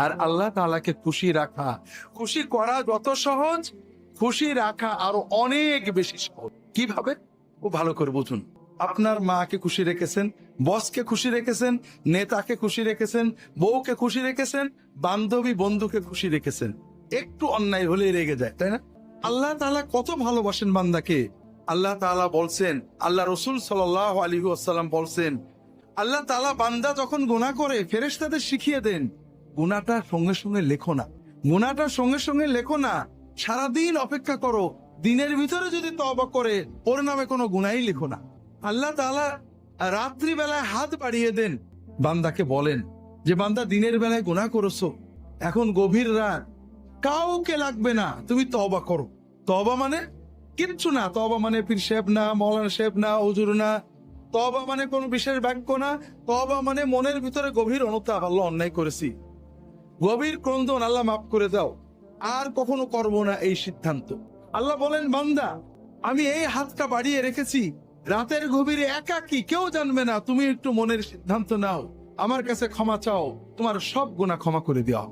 আর আল্লাহ তাআলাকে খুশি রাখা, খুশি করা যত সহজ, খুশি রাখা আরো অনেক বেশি সহজ। কিভাবে? ও ভালো করে বুঝুন। আপনার মাকে খুশি রেখেছেন, বসকে খুশি রেখেছেন, নেতাকে খুশি রেখেছেন, বউকে খুশি রেখেছেন, বান্ধবী বন্ধুকে খুশি রেখেছেন। একটু অন্যায় হলে রেগে যায়, তাই না? আল্লাহ তাআলা কত ভালোবাসেন বান্দাকে। আল্লাহ তাআলা বলছেন, আল্লাহ রসুল সাল্লাল্লাহু আলাইহি ওয়াসাল্লাম বলছেন, আল্লাহ তাআলা বান্দা যখন গুনাহ করে ফেরেশতাদের শিখিয়ে দেন, গুনাহটা সঙ্গে সঙ্গে লেখো না, গুনাহটা সঙ্গে সঙ্গে লেখো না, সারাদিন অপেক্ষা করো, দিনের ভিতরে যদি তওবা করে ওর নামে কোনো গুনাহই লিখো না। আল্লাহ তাআলা রাত্রি বেলায় হাত বাড়িয়ে দেন, বান্দাকে বলেন যে বান্দা দিনের বেলায় গুনাহ করেছো, এখন গভীর রাত, কাউকে লাগবে না, তুমি তওবা করো। তওবা মানে কিচ্ছু না, তওবা মানে পীর সাহেব না, মৌলানা সাহেব না, হুজুর না, তওবা মানে কোনো বিশেষ বাক্য না। তওবা মানে মনের ভিতরে গভীর অনুতাপ, আল্লাহ অন্যায় করেছি, গভীর ক্রন্দন, আল্লাহ মাফ করে দাও, আর কখনো করবো না, এই সিদ্ধান্ত। আল্লাহ বলেন বান্দা আমি এই হাতটা বাড়িয়ে রেখেছি, রাতের গভীরে একাকী, কেউ জানবে না, তুমি একটু মনের সিদ্ধান্ত নাও, আমার কাছে ক্ষমা চাও, তোমার সব গুনাহ ক্ষমা করে দেওয়া।